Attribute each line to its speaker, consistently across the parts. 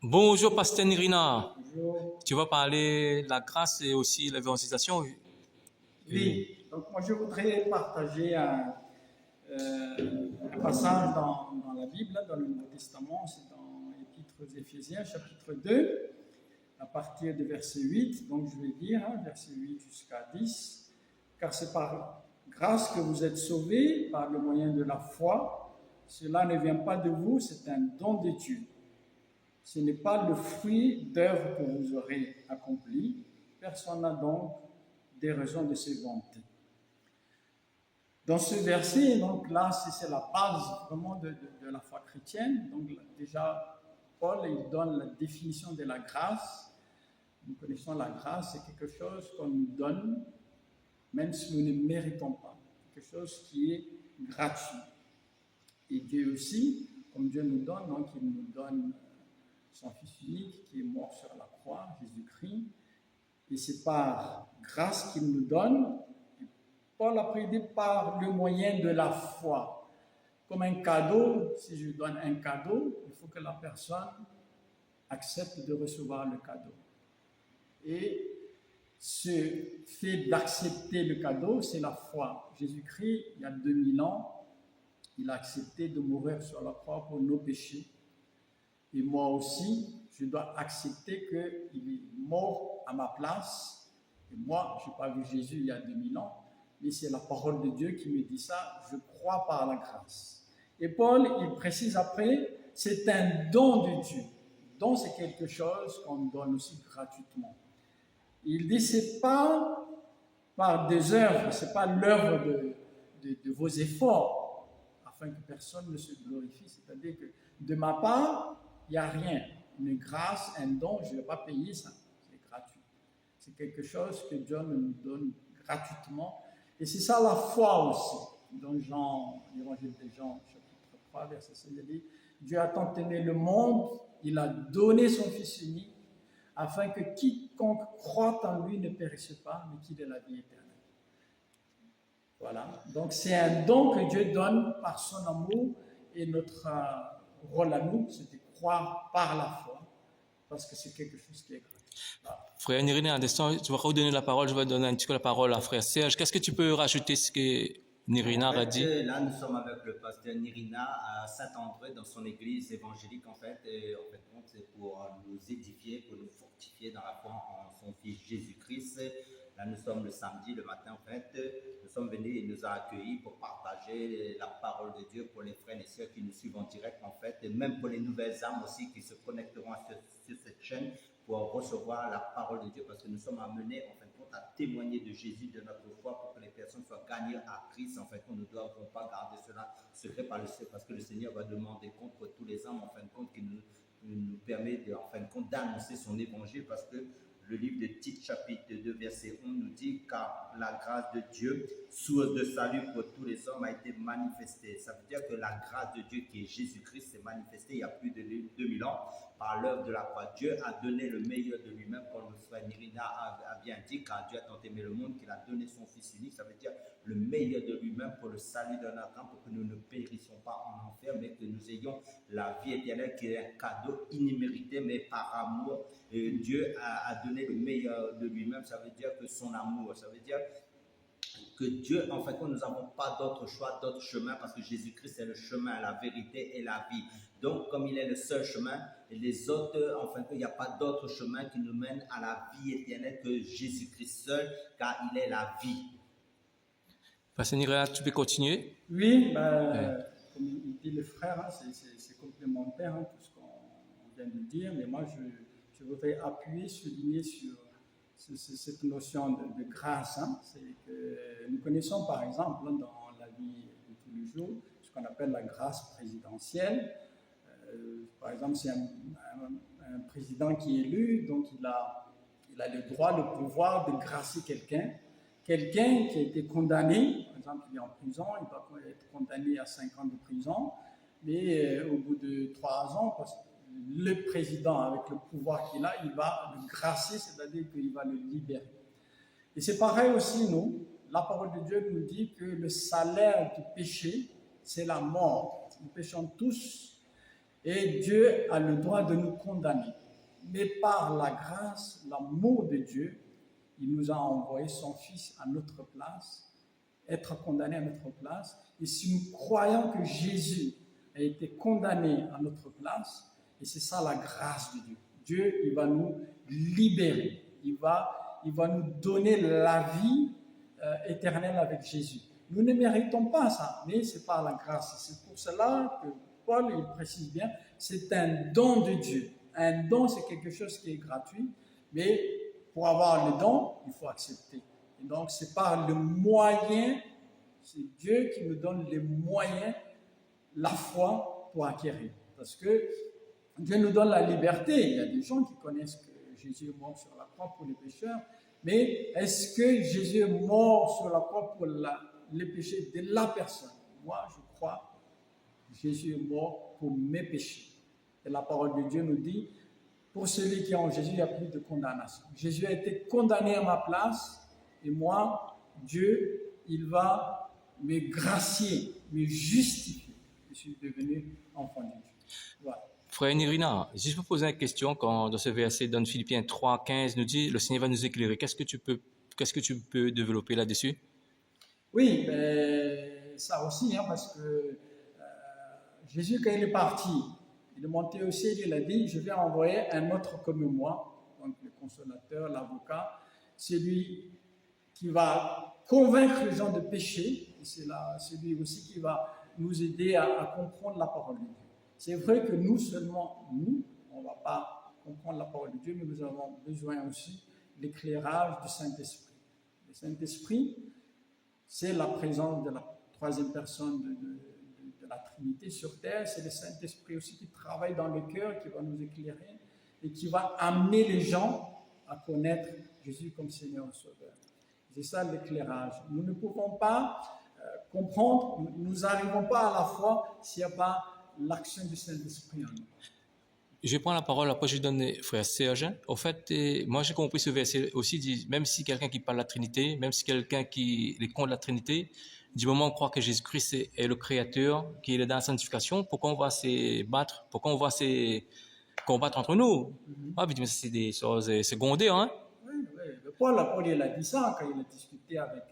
Speaker 1: Bonjour, Pasteur Nirina.
Speaker 2: Bonjour.
Speaker 1: Tu vas parler de la grâce et aussi l'évangélisation.
Speaker 2: Oui, donc moi je voudrais partager un passage dans la Bible, dans le Nouveau Testament, c'est dans l'Épître aux Éphésiens, chapitre 2, à partir du verset 8, donc je vais dire, verset 8 jusqu'à 10, car c'est par grâce que vous êtes sauvés par le moyen de la foi. Cela ne vient pas de vous, c'est un don de Dieu. Ce n'est pas le fruit d'œuvres que vous aurez accomplies. Personne n'a donc des raisons de se vanter. Dans ce verset, donc là, c'est la base vraiment de la foi chrétienne. Donc déjà, Paul, il donne la définition de la grâce. Nous connaissons la grâce, c'est quelque chose qu'on nous donne, même si nous ne méritons pas. Quelque chose qui est gratuit. Et Dieu aussi, comme Dieu nous donne, donc il nous donne son Fils unique qui est mort sur la croix, Jésus-Christ. Et c'est par grâce qu'il nous donne. Paul a prédit par le moyen de la foi. Comme un cadeau, si je donne un cadeau, il faut que la personne accepte de recevoir le cadeau. Et ce fait d'accepter le cadeau, c'est la foi. Jésus-Christ, il y a 2000 ans, il a accepté de mourir sur la croix pour nos péchés. Et moi aussi, je dois accepter qu'il est mort à ma place. Et moi, je n'ai pas vu Jésus il y a 2000 ans, mais c'est la parole de Dieu qui me dit ça. Je crois par la grâce. Et Paul, il précise après, c'est un don de Dieu. Don, c'est quelque chose qu'on donne aussi gratuitement. Il dit, c'est pas par des œuvres, c'est pas l'œuvre de vos efforts, afin que personne ne se glorifie. C'est-à-dire que de ma part, il n'y a rien. Une grâce, un don, je ne vais pas payer ça. C'est gratuit. C'est quelque chose que Dieu nous donne gratuitement. Et c'est ça la foi aussi. Dans l'Évangile de Jean, chapitre 3, verset 16, il dit, Dieu a tant aimé le monde, il a donné son Fils unique, afin que quiconque croit en lui ne périsse pas, mais qu'il ait la vie éternelle. Voilà. Donc c'est un don que Dieu donne par son amour, et notre rôle à nous, c'est de croire par la foi, parce que c'est quelque chose qui est gratuit. Voilà.
Speaker 1: Frère Nirina, à l'instant, tu vas redonner la parole, je vais donner un petit peu la parole à Frère Serge. Qu'est-ce que tu peux rajouter ce que Nirina a dit?
Speaker 3: Là, nous sommes avec le pasteur Nirina à Saint-André dans son église évangélique en fait. Et en fait, c'est pour nous édifier, pour nous fortifier dans la foi en son Fils Jésus-Christ. Là, nous sommes le samedi, le matin en fait. Nous sommes venus et nous a accueillis pour partager la parole de Dieu pour les frères et sœurs qui nous suivent en direct en fait. Et même pour les nouvelles âmes aussi qui se connecteront sur cette chaîne pour recevoir la parole de Dieu, parce que nous sommes amenés en fin de compte à témoigner de Jésus, de notre foi, pour que les personnes soient gagnées à Christ. En fait, nous ne devons pas garder cela secret parce que le Seigneur va demander compte pour tous les hommes, en fin de compte, qui nous permet en fin de compte d'annoncer son évangile, parce que le livre de Tite, chapitre 2, verset 11, nous dit « Car la grâce de Dieu, source de salut pour tous les hommes, a été manifestée. » Ça veut dire que la grâce de Dieu, qui est Jésus-Christ, s'est manifestée il y a plus de 2000 ans par l'œuvre de la croix. Dieu a donné le meilleur de lui-même, comme le frère Nirina a bien dit, car Dieu a tant aimé le monde qu'il a donné son Fils unique. Ça veut dire le meilleur de lui-même pour le salut de notre âme, pour que nous ne périssions pas en enfer, mais que nous ayons la vie éternelle, qui est un cadeau inimmérité, mais par amour. Et Dieu a donné le meilleur de lui-même. Ça veut dire que son amour, ça veut dire que Dieu, en fait, nous n'avons pas d'autre choix, d'autre chemin, parce que Jésus-Christ est le chemin, la vérité et la vie. Donc, comme il est le seul chemin, et les autres, en fait, il n'y a pas d'autre chemin qui nous mène à la vie éternelle que Jésus-Christ seul, car il est la vie.
Speaker 1: Pasteur Nirina, tu peux continuer?
Speaker 2: Oui, comme il dit le frère, c'est complémentaire, tout ce qu'on vient de dire, mais moi je voudrais appuyer, souligner sur cette notion de grâce. C'est que nous connaissons par exemple dans la vie de tous les jours ce qu'on appelle la grâce présidentielle. Par exemple, c'est un président qui est élu, donc il a le droit, le pouvoir de gracier quelqu'un. Quelqu'un qui a été condamné, par exemple, il est en prison, il va être condamné à 5 ans de prison, mais au bout de 3 ans, parce que le président, avec le pouvoir qu'il a, il va le gracier, c'est-à-dire qu'il va le libérer. Et c'est pareil aussi, nous. La parole de Dieu nous dit que le salaire du péché, c'est la mort. Nous péchons tous. Et Dieu a le droit de nous condamner. Mais par la grâce, l'amour de Dieu, il nous a envoyé son Fils à notre place, être condamné à notre place. Et si nous croyons que Jésus a été condamné à notre place, et c'est ça la grâce de Dieu. Dieu, il va nous libérer. Il va nous donner la vie éternelle avec Jésus. Nous ne méritons pas ça, mais c'est par la grâce. C'est pour cela que Paul, il précise bien, c'est un don de Dieu. Un don, c'est quelque chose qui est gratuit, mais pour avoir le don, il faut accepter. Et donc, c'est par le moyen, c'est Dieu qui nous donne les moyens, la foi pour acquérir. Parce que Dieu nous donne la liberté. Il y a des gens qui connaissent que Jésus est mort sur la croix pour les pécheurs, mais est-ce que Jésus est mort sur la croix pour les péchés de la personne? Moi, je crois que Jésus est mort pour mes péchés. Et la parole de Dieu nous dit, pour celui qui est en Jésus, il n'y a plus de condamnation. Jésus a été condamné à ma place, et moi, Dieu, il va me gracier, me justifier. Je suis devenu enfant de Dieu. Voilà.
Speaker 1: Frère Nirina, si je peux poser une question, quand dans ce verset, dans Philippiens 3:15, nous dit, le Seigneur va nous éclairer. Qu'est-ce que tu peux développer là-dessus?
Speaker 2: Oui, mais ça aussi, parce que Jésus, quand il est parti, il est monté au ciel, il a dit, je vais envoyer un autre comme moi, donc le consolateur, l'avocat, celui qui va convaincre les gens de péché, et c'est celui aussi qui va nous aider à comprendre la parole de Dieu. C'est vrai que nous seulement, on ne va pas comprendre la parole de Dieu, mais nous avons besoin aussi de l'éclairage du Saint-Esprit. Le Saint-Esprit, c'est la présence de la troisième personne de la Trinité sur terre. C'est le Saint-Esprit aussi qui travaille dans le cœur, qui va nous éclairer et qui va amener les gens à connaître Jésus comme Seigneur et Sauveur. C'est ça l'éclairage. Nous ne pouvons pas comprendre, nous n'arrivons pas à la foi s'il n'y a pas l'action du Saint-Esprit en nous.
Speaker 1: Je prends la parole, après je donne frère Serge. Au fait, moi j'ai compris ce verset aussi, dit, même si quelqu'un qui parle de la Trinité, même si quelqu'un qui est contre la Trinité, du moment où on croit que Jésus-Christ est le Créateur, qu'il est dans la sanctification, pourquoi on va se battre, pourquoi on va se combattre entre nous? Ah, mais c'est des choses secondaires, hein?
Speaker 2: Oui. Paul il a dit ça quand il a discuté avec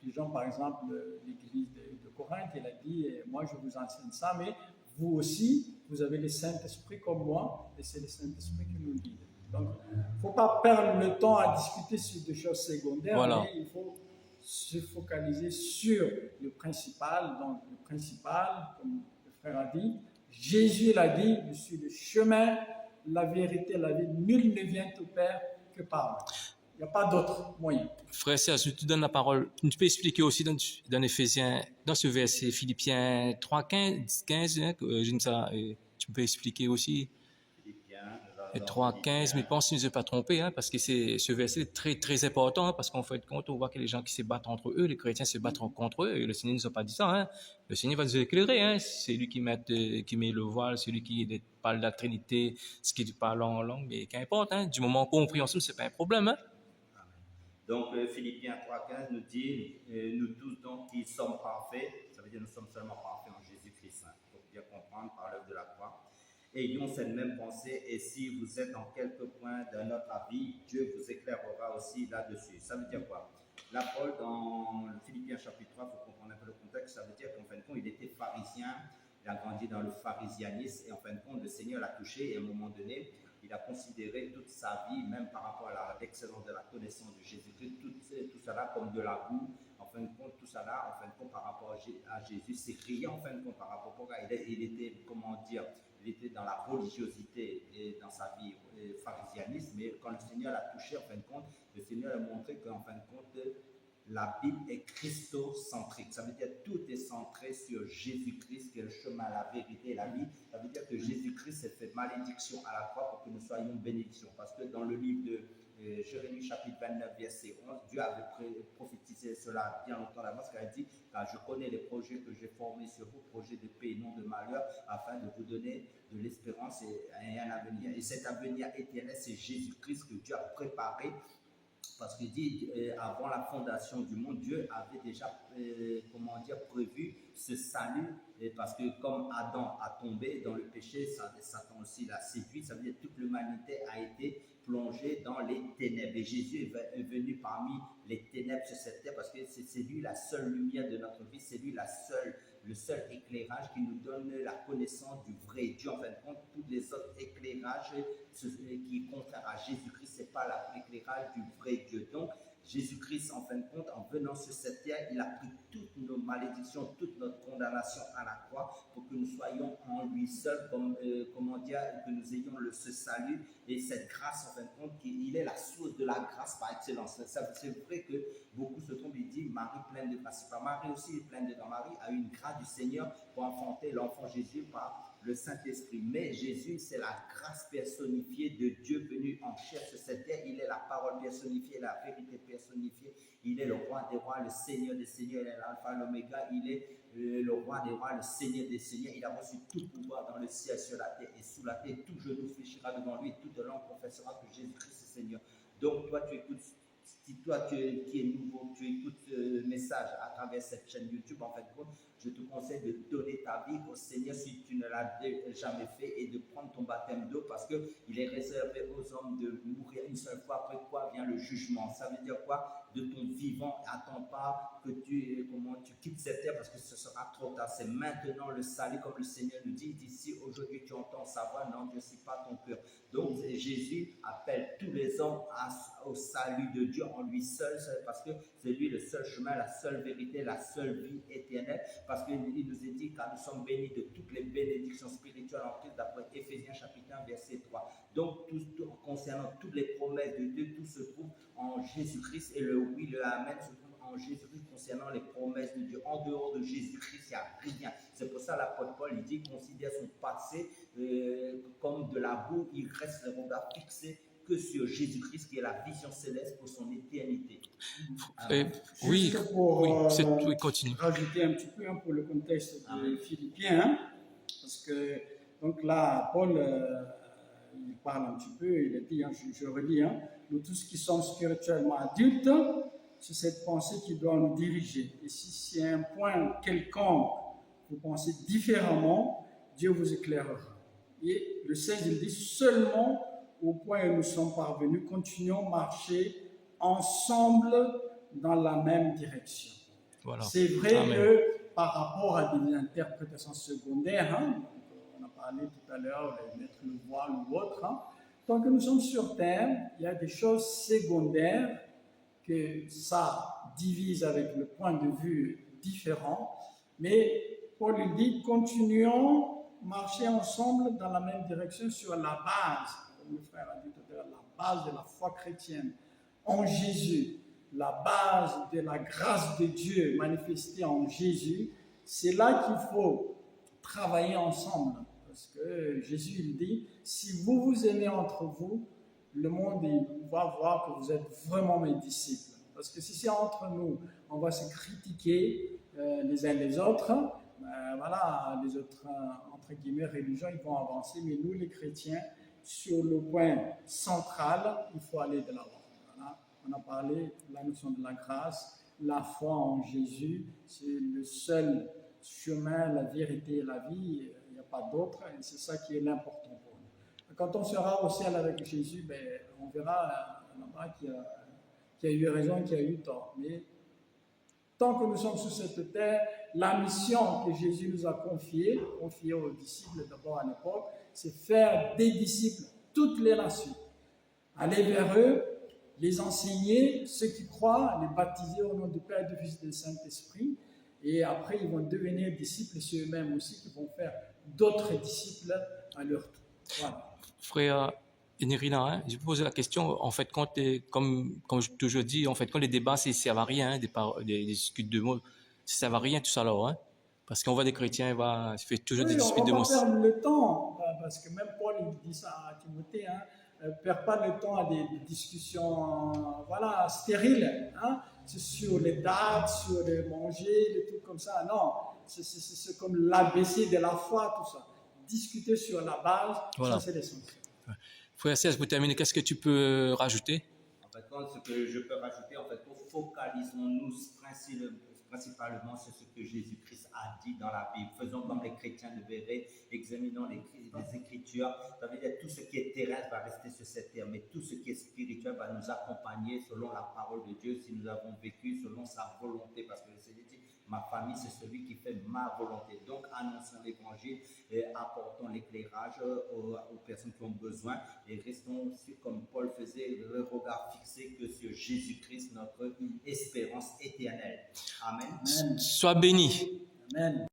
Speaker 2: les gens, par exemple, de l'église de Corinthe. Il a dit, moi je vous enseigne ça, mais vous aussi, vous avez le Saint-Esprit comme moi, et c'est le Saint-Esprit qui nous guide. Donc, il ne faut pas perdre le temps à discuter sur des choses secondaires,
Speaker 1: Voilà.
Speaker 2: mais il faut se focaliser sur le principal. Donc, le principal, comme le frère a dit, Jésus l'a dit, je suis le chemin, la vérité, la vie. Nul ne vient au Père que par moi. Il n'y a pas d'autre moyen.
Speaker 1: Frère Serge, je te donne la parole. Tu peux expliquer aussi dans Éphésiens, dans ce verset Philippiens 3:15, hein, tu peux expliquer aussi.
Speaker 3: Philippiens,
Speaker 1: 3:15, mais pense si je ne me suis pas trompé, hein, parce que ce verset est très, très important, hein, parce qu'en fait, quand on voit que les gens qui se battent entre eux, les chrétiens se battent contre eux, et le Seigneur ne nous a pas dit ça. Hein. Le Seigneur va nous éclairer. Hein. C'est lui qui met le voile, celui qui parle de la Trinité, ce qui parle en langue, mais qu'importe. Hein, du moment qu'on prie ensemble, ce n'est pas un problème. Hein.
Speaker 3: Donc, Philippiens 3:15 nous dit, nous tous donc qui sommes parfaits, ça veut dire nous sommes seulement parfaits en Jésus-Christ, hein, pour bien comprendre par l'œuvre de la croix. Ayons cette même pensée, et si vous êtes dans quelque point de notre avis, Dieu vous éclairera aussi là-dessus. Ça veut dire quoi? Là, Paul, dans Philippiens chapitre 3, pour comprendre un peu le contexte, ça veut dire qu'en fin de compte, il était pharisien, il a grandi dans le pharisianisme, et en fin de compte, le Seigneur l'a touché, et à un moment donné, il a considéré toute sa vie, même par rapport à l'excellence de la connaissance de Jésus-Christ, tout cela comme de la boue. En fin de compte, tout cela, en fin de compte, par rapport à Jésus, c'est crié en fin de compte par rapport à il était, comment dire, il était dans la religiosité et dans sa vie pharisianisme, mais quand le Seigneur l'a touché, en fin de compte, le Seigneur a montré qu'en fin de compte, la Bible est christocentrique. Ça veut dire que tout est centré sur Jésus-Christ, qui est le chemin, la vérité et la vie. Ça veut dire que Jésus-Christ s'est fait malédiction à la croix pour que nous soyons bénédiction. Parce que dans le livre de Jérémie chapitre 29, verset 11, Dieu avait prophétisé cela bien longtemps d'avance, car il dit, car je connais les projets que j'ai formés sur vous, projets de paix et non de malheur, afin de vous donner de l'espérance et un avenir. Et cet avenir éternel, c'est Jésus-Christ que Dieu a préparé parce qu'il dit, avant la fondation du monde, Dieu avait déjà, prévu ce salut, parce que comme Adam a tombé dans le péché, Satan aussi l'a séduit, ça veut dire que toute l'humanité a été plongée dans les ténèbres. Et Jésus est venu parmi les ténèbres sur cette terre, parce que c'est lui la seule lumière de notre vie, c'est lui le seul éclairage qui nous donne la connaissance du vrai Dieu. En fin de compte, tous les autres éclairages qui est contraire à Jésus-Christ, ce n'est pas l'éclairage du vrai Dieu. Donc, Jésus-Christ, en fin de compte, en venant sur cette terre, il a pris toutes nos malédictions, toute notre condamnation à la croix pour que nous soyons en lui seul, que nous ayons ce salut et cette grâce, en fin de compte, il est la source de la grâce par excellence. C'est vrai que beaucoup se trompent et disent Marie pleine de grâce. Marie aussi est pleine de grâce. Marie a eu une grâce du Seigneur pour enfanter l'enfant Jésus par le Saint-Esprit. Mais Jésus, c'est la grâce personnifiée de Dieu venu en chair sur cette terre. Il est la parole personnifiée, la vérité personnifiée. Il est le roi des rois, le Seigneur des seigneurs, il est l'alpha, l'oméga. Il est le roi des rois, le Seigneur des seigneurs. Il a reçu tout pouvoir dans le ciel, sur la terre et sous la terre. Tout genou fléchira devant lui et toute langue confessera que Jésus-Christ est Seigneur. Donc, toi, tu écoutes. Si toi qui es nouveau, tu écoutes ce message à travers cette chaîne YouTube, en fait, je te conseille de donner ta vie au Seigneur si tu ne l'as jamais fait et de prendre ton baptême d'eau parce qu'il est réservé aux hommes de mourir une seule fois, après quoi vient le jugement. Ça veut dire quoi? De ton vivant, attends pas que tu quittes cette terre parce que ce sera trop tard. C'est maintenant le salut, comme le Seigneur nous dit. D'ici aujourd'hui tu entends sa voix, n'endurcis pas ton cœur. Donc Jésus appelle tous les hommes au salut de Dieu en lui seul, parce que c'est lui le seul chemin, la seule vérité, la seule vie éternelle, parce qu'il nous est dit car nous sommes bénis de toutes les bénédictions spirituelles en Christ, d'après Éphésiens chapitre 1 verset 3. Donc concernant toutes les promesses de Dieu, tout se trouve en Jésus-Christ et le oui, le amen se trouve en Jésus-Christ concernant les promesses de Dieu. En dehors de Jésus-Christ, il n'y a rien. C'est pour ça l'apôtre Paul, il dit, considère son passé comme de la boue, il reste le regard fixé que sur Jésus-Christ, qui est la vision céleste pour son éternité.
Speaker 1: Oui, continue.
Speaker 2: Rajouter un petit peu pour le contexte des Philippiens, parce que donc là, Paul, il parle un petit peu, il a dit, je redis, nous tous qui sommes spirituellement adultes, c'est cette pensée qui doit nous diriger. Et si c'est un point quelconque, vous pensez différemment, Dieu vous éclairera. Et le 16, il dit seulement au point où nous sommes parvenus, continuons à marcher ensemble dans la même direction. Voilà. C'est vrai que par rapport à des interprétations secondaires, on a parlé tout à l'heure de mettre le voile ou autre, tant que nous sommes sur terre, il y a des choses secondaires que ça divise avec le point de vue différent, mais Paul il dit continuons à marcher ensemble dans la même direction sur la base, comme le frère a dit tout à l'heure, la base de la foi chrétienne en Jésus, la base de la grâce de Dieu manifestée en Jésus. C'est là qu'il faut travailler ensemble, parce que Jésus il dit si vous vous aimez entre vous, le monde il va voir que vous êtes vraiment mes disciples. Parce que si c'est entre nous, on va se critiquer les uns les autres, voilà, les autres, entre guillemets, religions, ils vont avancer, mais nous, les chrétiens, sur le point central, il faut aller de l'avant. Voilà. On a parlé de la notion de la grâce, la foi en Jésus, c'est le seul chemin, la vérité et la vie, il n'y a pas d'autre, et c'est ça qui est l'important pour nous. Quand on sera au ciel avec Jésus, on verra là-bas qu'il y a eu raison et qu'il y a eu tort. Mais tant que nous sommes sur cette terre, la mission que Jésus nous a confiée aux disciples d'abord à l'époque, c'est faire des disciples toutes les nations. Aller vers eux, les enseigner, ceux qui croient, les baptiser au nom du Père, du Fils et du Saint-Esprit. Et après, ils vont devenir disciples, c'est eux-mêmes aussi qui vont faire d'autres disciples à leur tour. Voilà.
Speaker 1: Frère Nirina, je vous pose la question, en fait, comme je toujours dis, en fait, quand les débats, ça ne sert à rien, des discutes de mots, ça ne sert à rien tout ça là, parce qu'on voit des chrétiens, ils font toujours des disputes de mots.
Speaker 2: On va perdre le temps, parce que même Paul, il dit ça à Timothée, ne perds pas le temps à des discussions stériles, c'est sur les dates, sur les manger, les trucs comme ça, non, c'est comme l'ABC de la foi, tout ça. Discuter sur la base, voilà. Ça c'est l'essentiel.
Speaker 1: Frère Serge, pour terminer, qu'est-ce que tu peux rajouter?
Speaker 3: En En fait, ce que je peux rajouter, en fait, focalisons-nous principalement sur ce que Jésus-Christ a dit dans la Bible. Faisons comme les chrétiens le verraient, examinons les Écritures. Ça veut dire tout ce qui est terrestre va rester sur cette terre, mais tout ce qui est spirituel va nous accompagner selon la parole de Dieu si nous avons vécu selon sa volonté. Parce que le Seigneur dit, ma famille, c'est celui qui fait ma volonté. Donc, annonçons l'évangile et apportons l'éclairage aux personnes qui ont besoin et restons, comme Paul faisait, le regard fixé que sur Jésus-Christ, notre espérance éternelle. Amen.
Speaker 1: Sois béni.
Speaker 2: Amen.